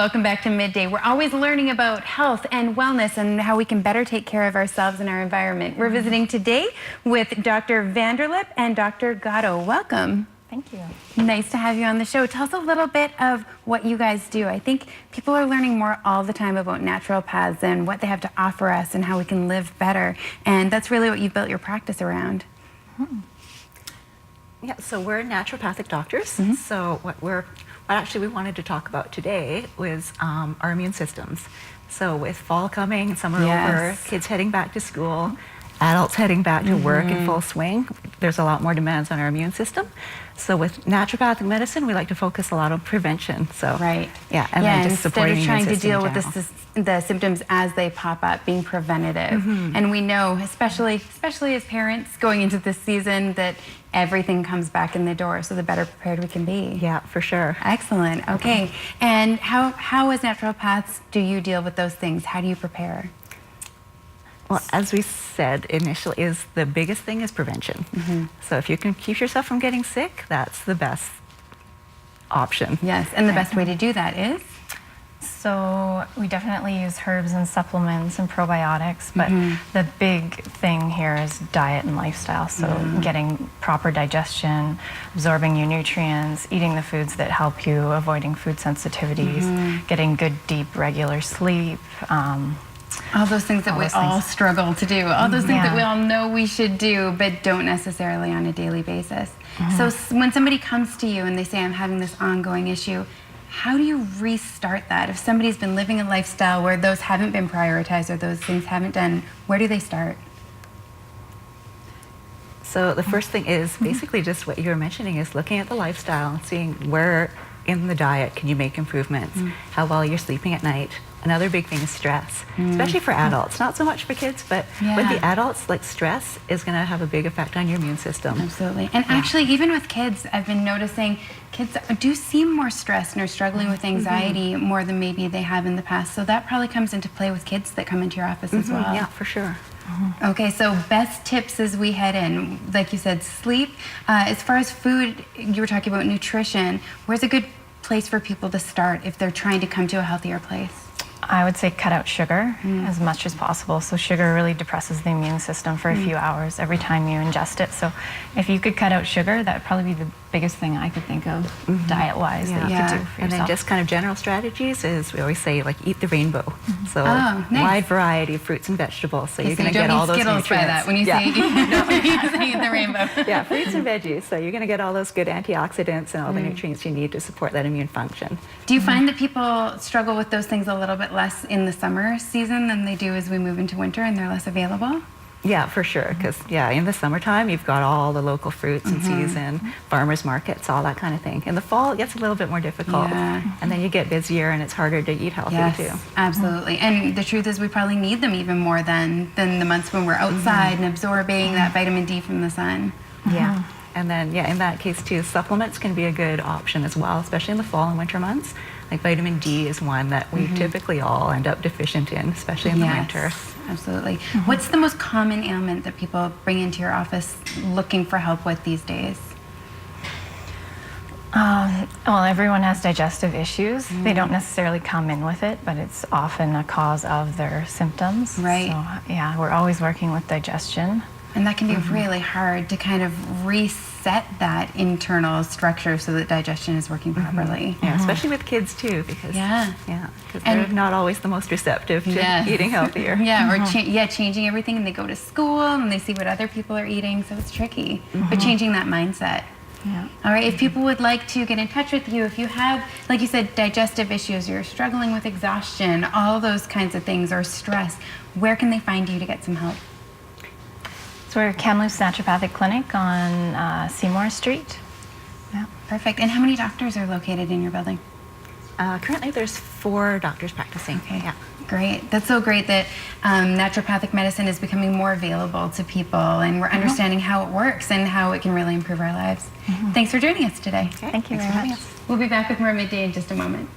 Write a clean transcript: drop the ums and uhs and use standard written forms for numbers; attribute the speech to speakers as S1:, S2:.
S1: Welcome back to Midday. We're always learning about health and wellness and how we can better take care of ourselves and our environment. We're visiting today with Dr. Vanderlip and Dr. Gatto. Welcome.
S2: Thank you.
S1: Nice to have you on the show. Tell us a little bit of what you guys do. I think people are learning more all the time about naturopaths and what they have to offer us and how we can live better. And that's really what you built your practice around.
S2: Yeah, so we're naturopathic doctors. So what actually we wanted to talk about today was our immune systems. So with fall coming, summer over, kids heading back to school, adults heading back to work in full swing, there's a lot more demands on our immune system. So with naturopathic medicine, we like to focus a lot on prevention. So yeah, and then just supporting the
S1: instead of
S2: immune
S1: trying to deal
S2: system
S1: with the symptoms as they pop up, being preventative. And we know, especially as parents going into this season, that everything comes back in the door, so the better prepared we can be.
S2: Yeah, for sure.
S1: Excellent. Okay. And how as naturopaths do you deal with those things? How do you prepare?
S2: Well, as we said initially, the biggest thing is prevention. So if you can keep yourself from getting sick, that's the best option.
S1: Yes, and the best way to do that is?
S3: So we definitely use herbs and supplements and probiotics, but the big thing here is diet and lifestyle. So getting proper digestion, absorbing your nutrients, eating the foods that help you, avoiding food sensitivities, getting good, deep, regular sleep.
S1: All those things that we all struggle to do. All those things that we all know we should do, but don't necessarily on a daily basis. So when somebody comes to you and they say, I'm having this ongoing issue, how do you restart that? If somebody's been living a lifestyle where those haven't been prioritized or those things haven't done, where do they start?
S2: So the first thing is basically just what you were mentioning, is looking at the lifestyle, seeing where in the diet can you make improvements, how well you're sleeping at night. Another big thing is stress, especially for adults, not so much for kids, but with the adults, like stress is going to have a big effect on your immune system.
S1: Absolutely. And actually, even with kids, I've been noticing kids do seem more stressed and are struggling with anxiety more than maybe they have in the past. So that probably comes into play with kids that come into your office as well.
S2: Yeah, for sure.
S1: Okay, so best tips as we head in, like you said, sleep. As far as food, you were talking about nutrition. Where's a good place for people to start if they're trying to come to a healthier place?
S3: I would say cut out sugar as much as possible. So sugar really depresses the immune system for a few hours every time you ingest it. So if you could cut out sugar, that would probably be the biggest thing I could think of diet-wise that you could do for yourself.
S2: And then just kind of general strategies is, we always say, like, eat the rainbow. So wide variety of fruits and vegetables. So you're going to get all those nutrients.
S1: By that when you say eat the rainbow.
S2: Yeah, fruits and veggies. So you're going to get all those good antioxidants and all the nutrients you need to support that immune function.
S1: Do you find that people struggle with those things a little bit less in the summer season than they do as we move into winter and they're less available?
S2: Yeah, for sure. Because, in the summertime, you've got all the local fruits in season, farmers markets, all that kind of thing. In the fall, it gets a little bit more difficult. And then you get busier and it's harder to eat healthy too.
S1: Absolutely. And the truth is we probably need them even more than the months when we're outside and absorbing that vitamin D from the sun.
S2: Yeah. And then, in that case too, supplements can be a good option as well, especially in the fall and winter months. Like vitamin D is one that we typically all end up deficient in, especially in the winter.
S1: Absolutely. What's the most common ailment that people bring into your office looking for help with these days?
S3: Well, everyone has digestive issues. They don't necessarily come in with it, but it's often a cause of their symptoms.
S1: Right.
S3: So, yeah, we're always working with digestion.
S1: And that can be really hard to kind of reset that internal structure so that digestion is working properly.
S2: Yeah, especially with kids too, because because they're not always the most receptive to eating healthier.
S1: Or changing everything, and they go to school and they see what other people are eating, so it's tricky. But changing that mindset.
S3: Yeah.
S1: All right, if people would like to get in touch with you, if you have, like you said, digestive issues, you're struggling with exhaustion, all those kinds of things, or stress, where can they find you to get some help?
S3: So we're Kamloops Naturopathic Clinic on Seymour Street.
S1: Yeah, perfect. And how many doctors are located in your building?
S2: Currently, there's 4 doctors practicing.
S1: Okay. Yeah. Great. That's so great that naturopathic medicine is becoming more available to people, and we're understanding how it works and how it can really improve our lives. Thanks for joining us today.
S3: Thank you very much.
S1: We'll be back with more Midday in just a moment.